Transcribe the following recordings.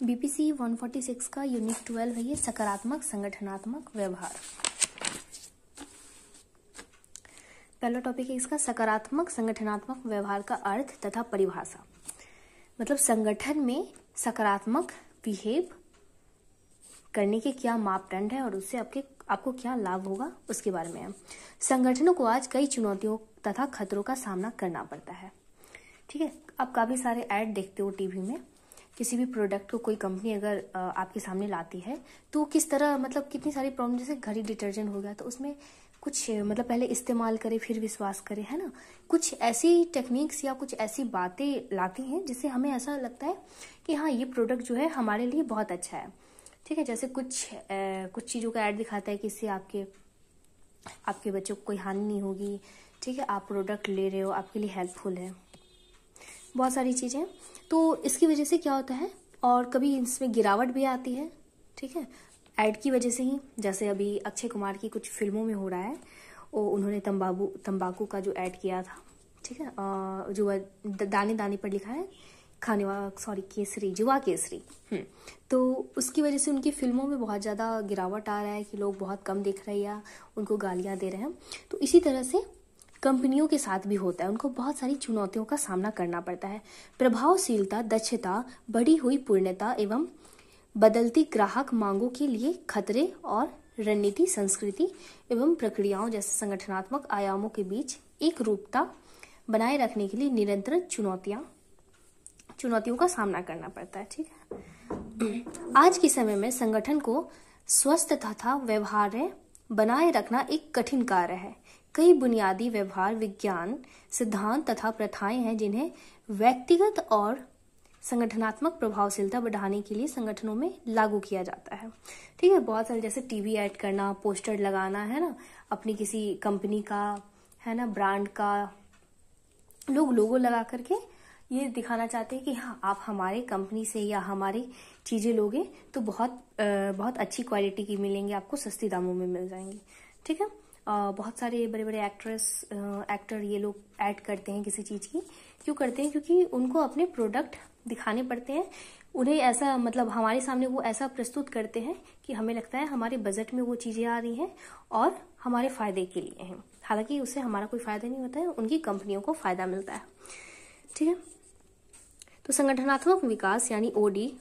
BPC 146 का unit 12 है ये, सकारात्मक संगठनात्मक व्यवहार। पहला टॉपिक है इसका सकारात्मक संगठनात्मक व्यवहार का अर्थ तथा परिभाषा। मतलब संगठन में सकारात्मक बिहेव करने के क्या मापदंड है और उससे आपको क्या लाभ होगा उसके बारे में है। संगठनों को आज कई चुनौतियों तथा खतरों का सामना करना पड़ता है। ठीक है, आप काफी सारे ऐड देखते हो टीवी में। किसी भी प्रोडक्ट को कोई कंपनी अगर आपके सामने लाती है तो किस तरह, मतलब कितनी सारी प्रॉब्लम, जैसे घर ही डिटर्जेंट हो गया तो उसमें कुछ मतलब पहले इस्तेमाल करे फिर विश्वास करे, है ना। कुछ ऐसी टेक्निक्स या कुछ ऐसी बातें लाती हैं जिससे हमें ऐसा लगता है कि हाँ ये प्रोडक्ट जो है हमारे लिए बहुत अच्छा है। ठीक है, जैसे कुछ चीज़ों का ऐड दिखाता है कि इससे आपके बच्चों को कोई हानि नहीं होगी। ठीक है, आप प्रोडक्ट ले रहे हो, आपके लिए हेल्पफुल है, बहुत सारी चीज़ें। तो इसकी वजह से क्या होता है, और कभी इसमें गिरावट भी आती है। ठीक है, ऐड की वजह से ही, जैसे अभी अक्षय कुमार की कुछ फिल्मों में हो रहा है, उन्होंने तंबाकू का जो ऐड किया था। ठीक है, जो दाने दाने पर लिखा है केसरी, जुआ केसरी। तो उसकी वजह से उनकी फिल्मों में बहुत ज़्यादा गिरावट आ रहा है कि लोग बहुत कम देख रहे हैं या उनको गालियाँ दे रहे हैं। तो इसी तरह से कंपनियों के साथ भी होता है, उनको बहुत सारी चुनौतियों का सामना करना पड़ता है। प्रभावशीलता, दक्षता, बढ़ी हुई पूर्णता एवं बदलती ग्राहक मांगों के लिए खतरे और रणनीति, संस्कृति एवं प्रक्रियाओं जैसे संगठनात्मक आयामों के बीच एक रूपता बनाए रखने के लिए निरंतर चुनौतियों का सामना करना पड़ता है। ठीक है, आज के समय में संगठन को स्वस्थ तथा व्यवहार्य बनाए रखना एक कठिन कार्य है। कई बुनियादी व्यवहार विज्ञान सिद्धांत तथा प्रथाएं हैं जिन्हें व्यक्तिगत और संगठनात्मक प्रभावशीलता बढ़ाने के लिए संगठनों में लागू किया जाता है। ठीक है, बहुत सारे, जैसे टीवी ऐड करना, पोस्टर लगाना, है ना, अपनी किसी कंपनी का, है ना, ब्रांड का लोग लोगो लगा करके ये दिखाना चाहते हैं कि हाँ आप हमारे कंपनी से या हमारी चीजें लोगे तो बहुत अच्छी क्वालिटी की मिलेंगी, आपको सस्ती दामों में मिल जाएंगी। ठीक है, बहुत सारे बड़े बड़े एक्टर ये लोग ऐड करते हैं किसी चीज की। क्यों करते हैं? क्योंकि उनको अपने प्रोडक्ट दिखाने पड़ते हैं। उन्हें ऐसा, मतलब हमारे सामने वो ऐसा प्रस्तुत करते हैं कि हमें लगता है हमारे बजट में वो चीजें आ रही हैं और हमारे फायदे के लिए हैं। हालांकि उससे हमारा कोई फायदा नहीं होता है, उनकी कंपनियों को फायदा मिलता है। ठीक है, तो संगठनात्मक विकास यानी ओडी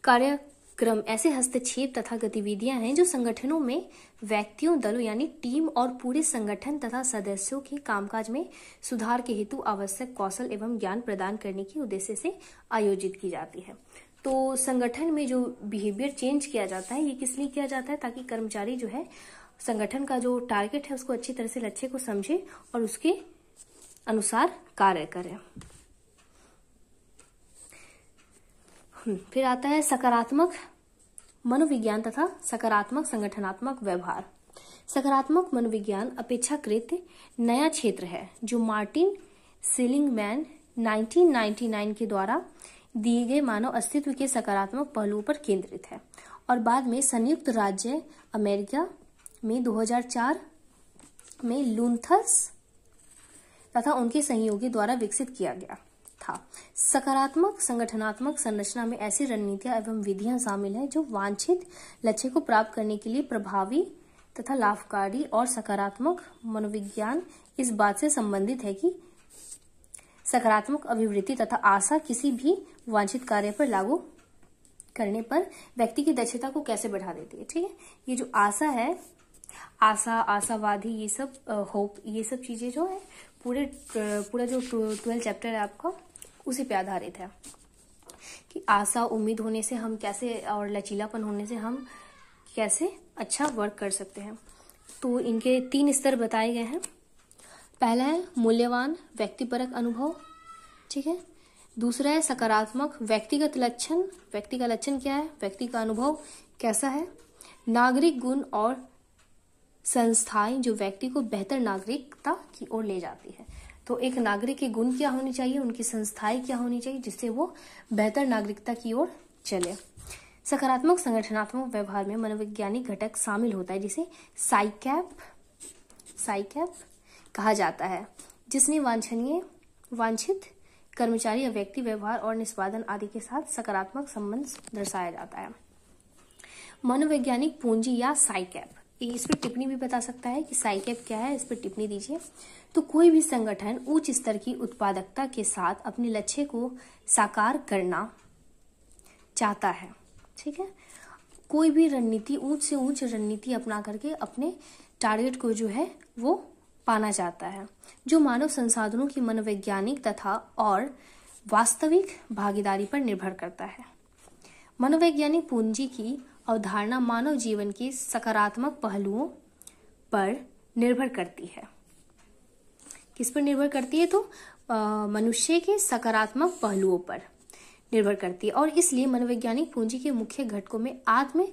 कार्यक्रम ऐसे हस्तक्षेप तथा गतिविधियां हैं जो संगठनों में व्यक्तियों, दलों यानी टीम और पूरे संगठन तथा सदस्यों के कामकाज में सुधार के हेतु आवश्यक कौशल एवं ज्ञान प्रदान करने के उद्देश्य से आयोजित की जाती है। तो संगठन में जो बिहेवियर चेंज किया जाता है, ये किस लिए किया जाता है? ताकि कर्मचारी जो है संगठन का जो टारगेट है उसको अच्छी तरह से लक्ष्य को समझे और उसके अनुसार कार्य करें। फिर आता है सकारात्मक मनोविज्ञान तथा सकारात्मक संगठनात्मक व्यवहार। सकारात्मक मनोविज्ञान अपेक्षाकृत नया क्षेत्र है जो मार्टिन सेलिंगमैन 1999 के द्वारा दिए गए मानव अस्तित्व के सकारात्मक पहलुओं पर केंद्रित है और बाद में संयुक्त राज्य अमेरिका में 2004 में लुथर्स तथा उनके सहयोगी द्वारा विकसित किया गया था। सकारात्मक संगठनात्मक संरचना में ऐसी रणनीतियां एवं विधियां शामिल हैं जो वांछित लक्ष्य को प्राप्त करने के लिए प्रभावी तथा लाभकारी और सकारात्मक मनोविज्ञान इस बात से संबंधित है कि सकारात्मक अभिवृत्ति तथा आशा किसी भी वांछित कार्य पर लागू करने पर व्यक्ति की दक्षता को कैसे बढ़ा देती है। ठीक है, ये जो आशा है, आशावादी, ये सब होप, ये सब चीजें जो है पूरा जो 12 चैप्टर है आपका उसी पे आधारित है कि आशा, उम्मीद होने से हम कैसे, और लचीलापन होने से हम कैसे अच्छा वर्क कर सकते हैं। तो इनके 3 स्तर बताए गए हैं। पहला है मूल्यवान व्यक्तिपरक अनुभव। ठीक है, दूसरा है सकारात्मक व्यक्तिगत लक्षण। व्यक्ति का लक्षण क्या है? व्यक्ति का अनुभव कैसा है? नागरिक गुण और संस्थाएं जो व्यक्ति को बेहतर नागरिकता की ओर ले जाती है। तो एक नागरिक के गुण क्या होनी चाहिए, उनकी संस्थाएं क्या होनी चाहिए जिससे वो बेहतर नागरिकता की ओर चले। सकारात्मक संगठनात्मक व्यवहार में मनोवैज्ञानिक घटक शामिल होता है जिसे साइकैप कहा जाता है, जिसने वांछित कर्मचारी या व्यक्ति व्यवहार और निष्पादन आदि के साथ सकारात्मक संबंध दर्शाया जाता है। मनोवैज्ञानिक पूंजी या साइकैप, इस पर टिप्पणी भी बता सकता है कि साइकैप क्या है, इस पर टिप्पणी दीजिए। तो कोई भी संगठन उच्च स्तर की उत्पादकता के साथ अपने लक्ष्य को साकार करना चाहता है। ठीक है, कोई भी रणनीति उच्च से उच्च रणनीति अपना करके अपने टारगेट को जो है वो पाना चाहता है, जो मानव संसाधनों की मनोवैज्ञानिक तथा और वास्तविक भागीदारी पर निर्भर करता है। मनोवैज्ञानिक पूंजी की अवधारणा मानव जीवन के सकारात्मक पहलुओं पर निर्भर करती है। किस पर निर्भर करती है? तो मनुष्य के सकारात्मक पहलुओं पर निर्भर करती है, और इसलिए मनोवैज्ञानिक पूंजी के मुख्य घटकों में आत्म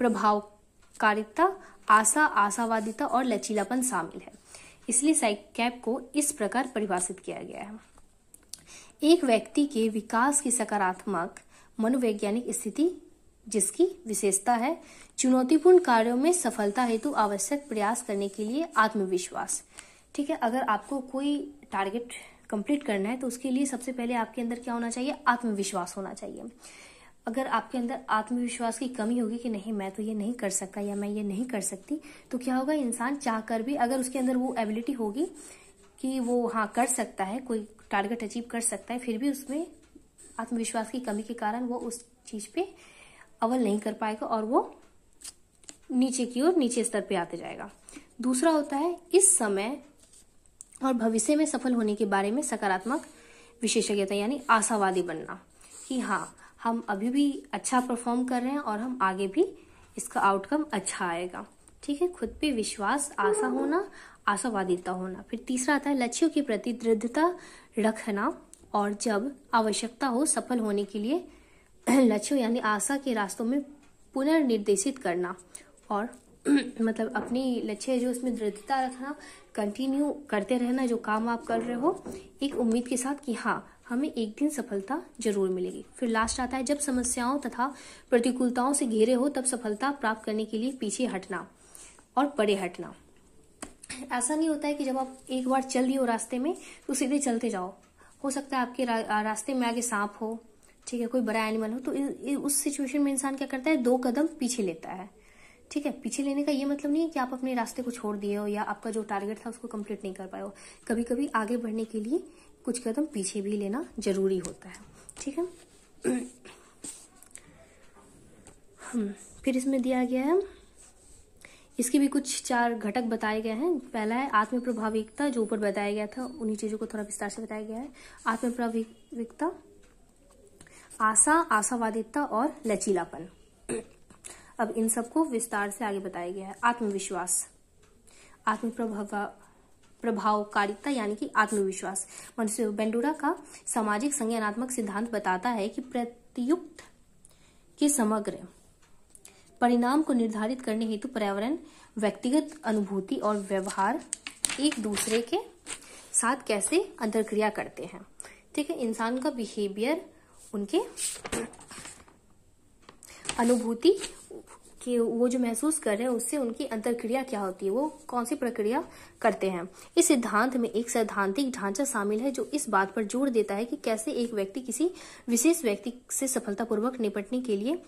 प्रभावकारिता, आशा, आशावादिता और लचीलापन शामिल है। इसलिए साइकैप को इस प्रकार परिभाषित किया गया है। एक व्यक्ति के विकास की सकारात्मक मनोवैज्ञानिक स्थिति जिसकी विशेषता है चुनौतीपूर्ण कार्यों में सफलता हेतु आवश्यक प्रयास करने के लिए आत्मविश्वास। ठीक है, अगर आपको कोई टारगेट कंप्लीट करना है तो उसके लिए सबसे पहले आपके अंदर क्या होना चाहिए? आत्मविश्वास होना चाहिए। अगर आपके अंदर आत्मविश्वास की कमी होगी कि नहीं मैं तो ये नहीं कर सकता या मैं ये नहीं कर सकती, तो क्या होगा? इंसान चाह कर भी, अगर उसके अंदर वो एबिलिटी होगी कि वो हाँ कर सकता है, कोई टारगेट अचीव कर सकता है, फिर भी उसमें आत्मविश्वास की कमी के कारण वो उस चीज पे अव्वल नहीं कर पाएगा और वो नीचे की ओर, नीचे स्तर पे आते जाएगा। दूसरा होता है इस समय और भविष्य में सफल होने के बारे में सकारात्मक विशेषज्ञता, यानी आशावादी बनना कि हाँ हम अभी भी अच्छा परफॉर्म कर रहे हैं और हम आगे भी इसका आउटकम अच्छा आएगा। ठीक है, खुद पे विश्वास, आशा होना, आशावादिता होना। फिर तीसरा आता है लक्ष्यों के प्रति दृढ़ता रखना और जब आवश्यकता हो सफल होने के लिए लक्ष्यों यानी आशा के रास्तों में पुनर्निर्देशित करना और मतलब अपनी लक्ष्य जो उसमें दृढ़ता रखना, कंटिन्यू करते रहना जो काम आप कर रहे हो एक उम्मीद के साथ कि हाँ हमें एक दिन सफलता जरूर मिलेगी। फिर लास्ट आता है जब समस्याओं तथा प्रतिकूलताओं से घिरे हो तब सफलता प्राप्त करने के लिए पीछे हटना और परे हटना। ऐसा नहीं होता है कि जब आप एक बार चल दिए हो रास्ते में तो सीधे चलते जाओ। हो सकता है आपके रास्ते में आगे सांप हो, ठीक है, कोई बड़ा एनिमल हो, तो उस सिचुएशन में इंसान क्या करता है? 2 कदम पीछे लेता है। ठीक है, पीछे लेने का ये मतलब नहीं है कि आप अपने रास्ते को छोड़ दिए हो या आपका जो टारगेट था उसको कंप्लीट नहीं कर पाए हो। कभी कभी आगे बढ़ने के लिए कुछ कदम पीछे भी लेना जरूरी होता है। ठीक है, फिर इसमें दिया गया है, इसके भी कुछ 4 घटक बताए गए हैं। पहला है आत्म प्रभाविकता, जो ऊपर बताया गया था उन्हीं चीजों को थोड़ा विस्तार से बताया गया है। आत्म प्रभाविकता, आशा, आशावादिता और लचीलापन। अब इन सबको विस्तार से आगे बताया गया है। आत्मविश्वास, आत्म प्रभावकारिता यानी कि आत्मविश्वास। मनुष्य बेंडूरा का सामाजिक संज्ञानात्मक सिद्धांत बताता है कि प्रयुक्त के समग्र परिणाम को निर्धारित करने हेतु पर्यावरण, व्यक्तिगत अनुभूति और व्यवहार एक दूसरे के साथ कैसे अंतरक्रिया करते हैं। ठीक है, इंसान का बिहेवियर उनके अनुभूति कि वो जो महसूस कर रहे हैं उससे उनकी अंतरक्रिया क्या होती है, वो कौन सी प्रक्रिया करते हैं। इस सिद्धांत में एक सैद्धांतिक ढांचा शामिल है जो इस बात पर जोर देता है कि कैसे एक व्यक्ति किसी विशेष व्यक्ति से सफलतापूर्वक निपटने के लिए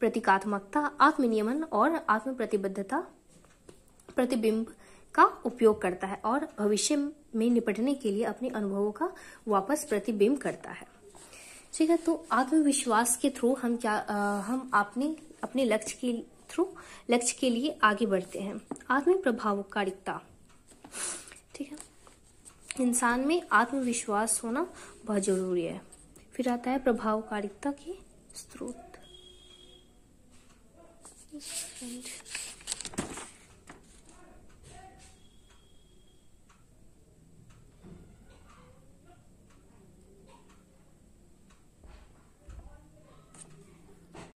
प्रतीकात्मकता, आत्मनियमन और आत्म प्रतिबद्धता प्रतिबिंब का उपयोग करता है और भविष्य में निपटने के लिए अपने अनुभवों का वापस प्रतिबिंब करता है। ठीक है, तो आत्मविश्वास के थ्रू हम हम अपने लक्ष्य के लिए आगे बढ़ते हैं। आत्म प्रभावकारिता, ठीक है, इंसान में आत्मविश्वास होना बहुत जरूरी है। फिर आता है प्रभावकारिता के स्रोत।